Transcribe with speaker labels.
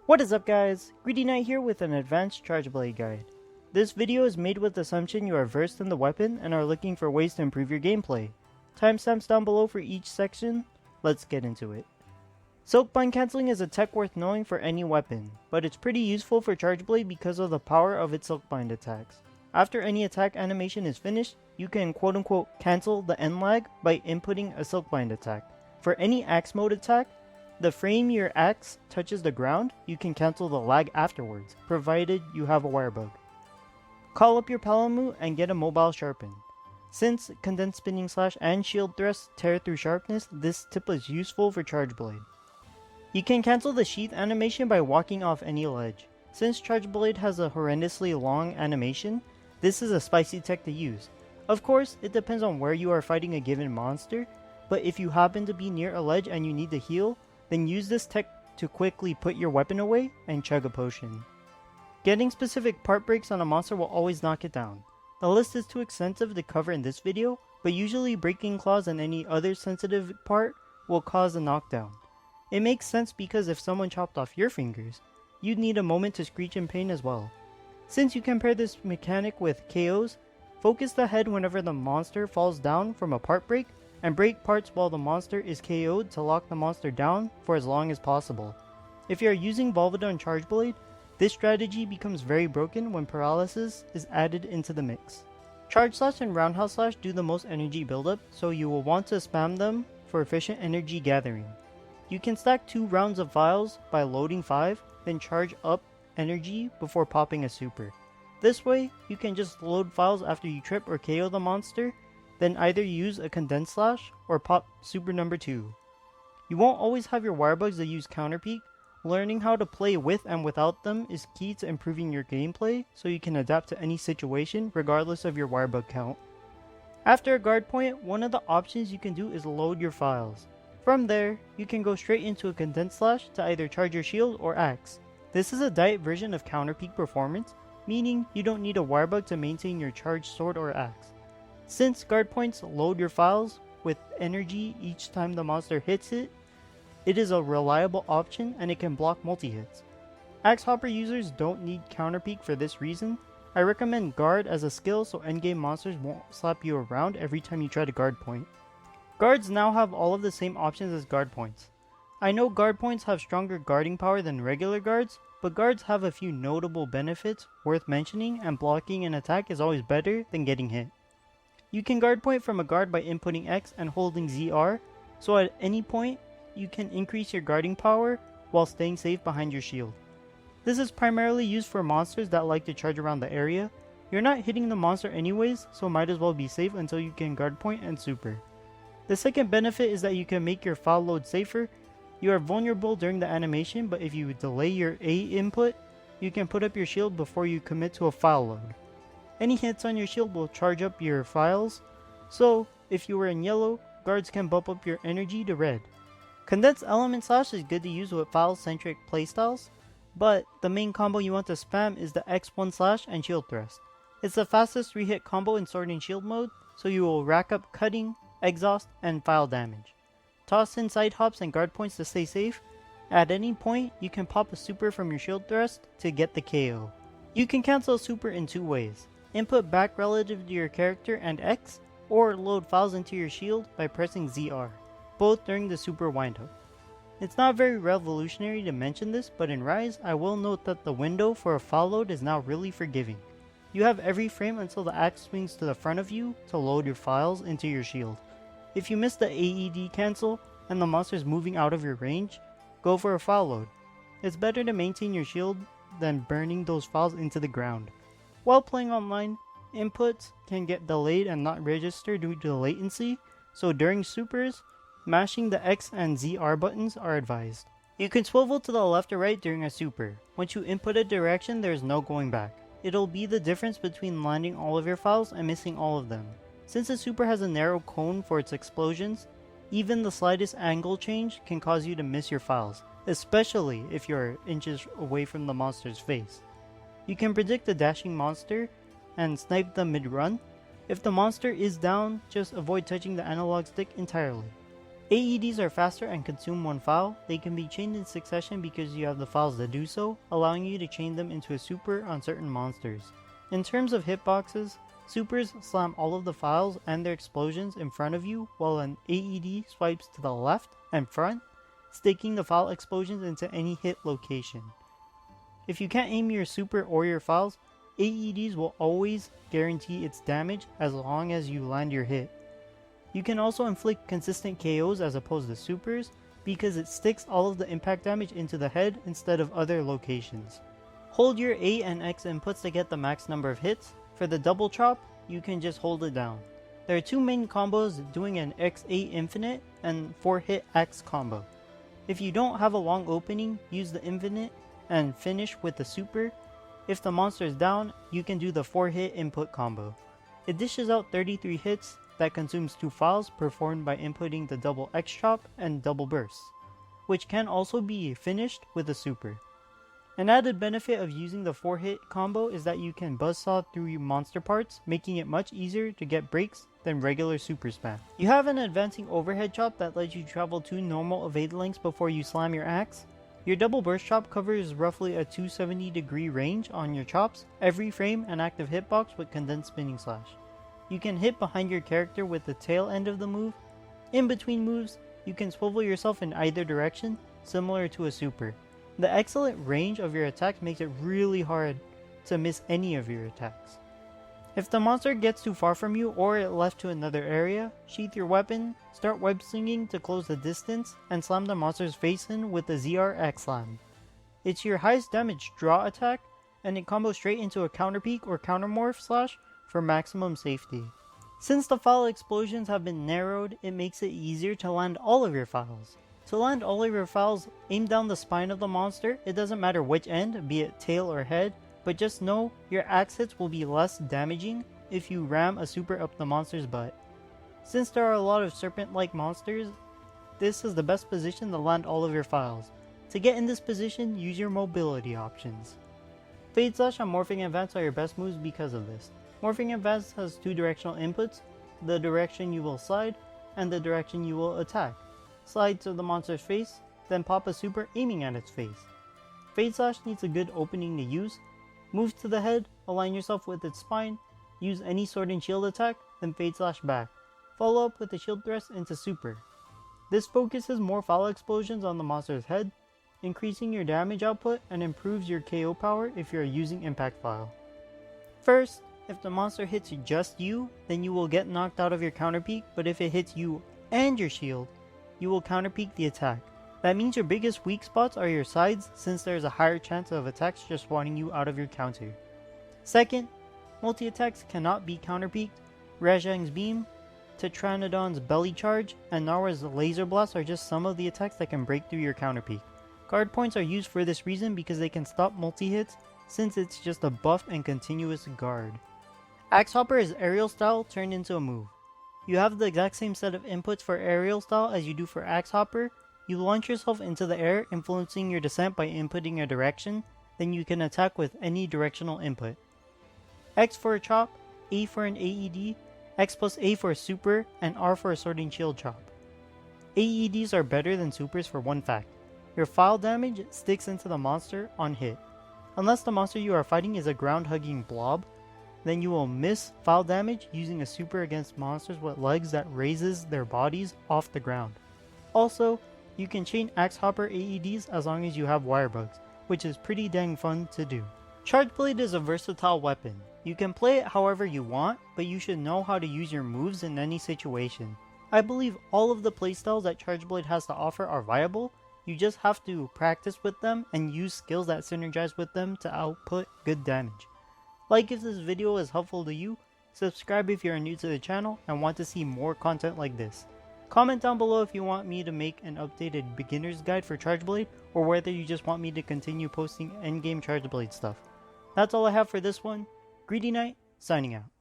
Speaker 1: What is up guys, Greedy Knight here with an advanced charge blade guide. This video is made with the assumption you are versed in the weapon and are looking for ways to improve your gameplay. Timestamps down below for each section, let's get into it. Silk bind cancelling is a tech worth knowing for any weapon, but it's pretty useful for charge blade because of the power of its silk bind attacks. After any attack animation is finished, you can quote unquote cancel the end lag by inputting a silk bind attack. For any axe mode attack, the frame your axe touches the ground, you can cancel the lag afterwards, provided you have a Wirebug. Call up your Palamu and get a mobile sharpen. Since condensed spinning slash and shield thrust tear through sharpness, this tip is useful for charge blade. You can cancel the sheath animation by walking off any ledge. Since charge blade has a horrendously long animation, this is a spicy tech to use. Of course, it depends on where you are fighting a given monster, but if you happen to be near a ledge and you need to heal, then use this tech to quickly put your weapon away and chug a potion. Getting specific part breaks on a monster will always knock it down. The list is too extensive to cover in this video, but usually breaking claws and any other sensitive part will cause a knockdown. It makes sense because if someone chopped off your fingers, you'd need a moment to screech in pain as well. Since you can pair this mechanic with KOs, focus the head whenever the monster falls down from a part break, and break parts while the monster is KO'd to lock the monster down for as long as possible. If you are using Volvidon Charge Blade, this strategy becomes very broken when paralysis is added into the mix. Charge Slash and Roundhouse Slash do the most energy buildup, so you will want to spam them for efficient energy gathering. You can stack 2 rounds of phials by loading 5, then charge up energy before popping a super. This way, you can just load phials after you trip or KO the monster, then either use a condensed slash or pop super number 2. You won't always have your Wirebugs that use counter peek. Learning how to play with and without them is key to improving your gameplay so you can adapt to any situation regardless of your Wirebug count. After a guard point, one of the options you can do is load your phials. From there, you can go straight into a condensed slash to either charge your shield or axe. This is a diet version of counter peek performance, meaning you don't need a Wirebug to maintain your charged sword or axe. Since guard points load your phials with energy each time the monster hits it, it is a reliable option and it can block multi-hits. Axe Hopper users don't need counter peek for this reason. I recommend guard as a skill so endgame monsters won't slap you around every time you try to guard point. Guards now have all of the same options as guard points. I know guard points have stronger guarding power than regular guards, but guards have a few notable benefits worth mentioning, and blocking an attack is always better than getting hit. You can guard point from a guard by inputting X and holding ZR, so at any point, you can increase your guarding power while staying safe behind your shield. This is primarily used for monsters that like to charge around the area. You're not hitting the monster anyways, so might as well be safe until you can guard point and super. The second benefit is that you can make your phial load safer. You are vulnerable during the animation, but if you delay your A input, you can put up your shield before you commit to a phial load. Any hits on your shield will charge up your phials, so if you were in yellow, guards can bump up your energy to red. Condensed Element Slash is good to use with phial-centric playstyles, but the main combo you want to spam is the X1 Slash and Shield Thrust. It's the fastest 3-hit combo in Sword and Shield mode, so you will rack up cutting, exhaust, and phial damage. Toss in side hops and guard points to stay safe. At any point, you can pop a super from your Shield Thrust to get the KO. You can cancel a super in 2 ways. Input back relative to your character and X, or load phials into your shield by pressing ZR, both during the super windup. It's not very revolutionary to mention this, but in Rise, I will note that the window for a phial load is now really forgiving. You have every frame until the axe swings to the front of you to load your phials into your shield. If you miss the AED cancel and the monster is moving out of your range, go for a phial load. It's better to maintain your shield than burning those phials into the ground. While playing online, inputs can get delayed and not register due to latency, so during supers, mashing the X and ZR buttons are advised. You can swivel to the left or right during a super. Once you input a direction, there is no going back. It'll be the difference between landing all of your phials and missing all of them. Since a super has a narrow cone for its explosions, even the slightest angle change can cause you to miss your phials, especially if you're inches away from the monster's face. You can predict a dashing monster and snipe them mid-run. If the monster is down, just avoid touching the analog stick entirely. AEDs are faster and consume one phial. They can be chained in succession because you have the phials to do so, allowing you to chain them into a super on certain monsters. In terms of hitboxes, supers slam all of the phials and their explosions in front of you, while an AED swipes to the left and front, sticking the phial explosions into any hit location. If you can't aim your super or your phials, AEDs will always guarantee its damage as long as you land your hit. You can also inflict consistent KOs as opposed to supers because it sticks all of the impact damage into the head instead of other locations. Hold your A and X inputs to get the max number of hits. For the double chop, you can just hold it down. There are two main combos doing an XA infinite and 4-hit X combo. If you don't have a long opening, use the infinite and finish with the super. If the monster is down, you can do the 4-hit input combo. It dishes out 33 hits that consumes 2 phials performed by inputting the double X chop and double burst, which can also be finished with a super. An added benefit of using the 4-hit combo is that you can buzzsaw through monster parts, making it much easier to get breaks than regular super spam. You have an advancing overhead chop that lets you travel 2 normal evade lengths before you slam your axe. Your double burst chop covers roughly a 270-degree range on your chops, every frame an active hitbox with condensed spinning slash. You can hit behind your character with the tail end of the move. In between moves, you can swivel yourself in either direction, similar to a super. The excellent range of your attacks makes it really hard to miss any of your attacks. If the monster gets too far from you or it left to another area, sheath your weapon, start web slinging to close the distance, and slam the monster's face in with the ZR X Slam. It's your highest damage draw attack, and it combos straight into a counter peek or counter morph slash for maximum safety. Since the phial explosions have been narrowed, it makes it easier to land all of your phials. To land all of your phials, aim down the spine of the monster. It doesn't matter which end, be it tail or head, but just know your axe hits will be less damaging if you ram a super up the monster's butt. Since there are a lot of serpent-like monsters, this is the best position to land all of your phials. To get in this position, use your mobility options. Fade Slash and Morphing Advance are your best moves because of this. Morphing Advance has 2 directional inputs, the direction you will slide and the direction you will attack. Slide to the monster's face, then pop a super aiming at its face. Fade Slash needs a good opening to use. Move to the head, align yourself with its spine, use any sword and shield attack, then Fade Slash back. Follow up with a shield thrust into super. This focuses more phial explosions on the monster's head, increasing your damage output and improves your KO power if you are using impact phial. First, if the monster hits just you, then you will get knocked out of your counter peek, but if it hits you and your shield, you will counter peek the attack. That means your biggest weak spots are your sides, since there is a higher chance of attacks just wanting you out of your counter. Second, multi-attacks cannot be counter-peeked. Rajang's Beam, Tetranodon's Belly Charge, and Narwa's Laser Blast are just some of the attacks that can break through your counter-peek. Guard points are used for this reason because they can stop multi-hits, since it's just a buffed and continuous guard. Axe Hopper is aerial style turned into a move. You have the exact same set of inputs for aerial style as you do for Axe Hopper. You launch yourself into the air, influencing your descent by inputting a direction, then you can attack with any directional input. X for a chop, A for an AED, X plus A for a super, and R for a sword and shield chop. AEDs are better than supers for one fact. Your phial damage sticks into the monster on hit. Unless the monster you are fighting is a ground-hugging blob, then you will miss phial damage using a super against monsters with legs that raises their bodies off the ground. Also, you can chain Axe Hopper AEDs as long as you have Wirebugs, which is pretty dang fun to do. Charge Blade is a versatile weapon. You can play it however you want, but you should know how to use your moves in any situation. I believe all of the playstyles that Charge Blade has to offer are viable. You just have to practice with them and use skills that synergize with them to output good damage. Like if this video is helpful to you, subscribe if you are new to the channel and want to see more content like this. Comment down below if you want me to make an updated beginner's guide for Charge Blade, or whether you just want me to continue posting endgame Charge Blade stuff. That's all I have for this one. Greedy Knight, signing out.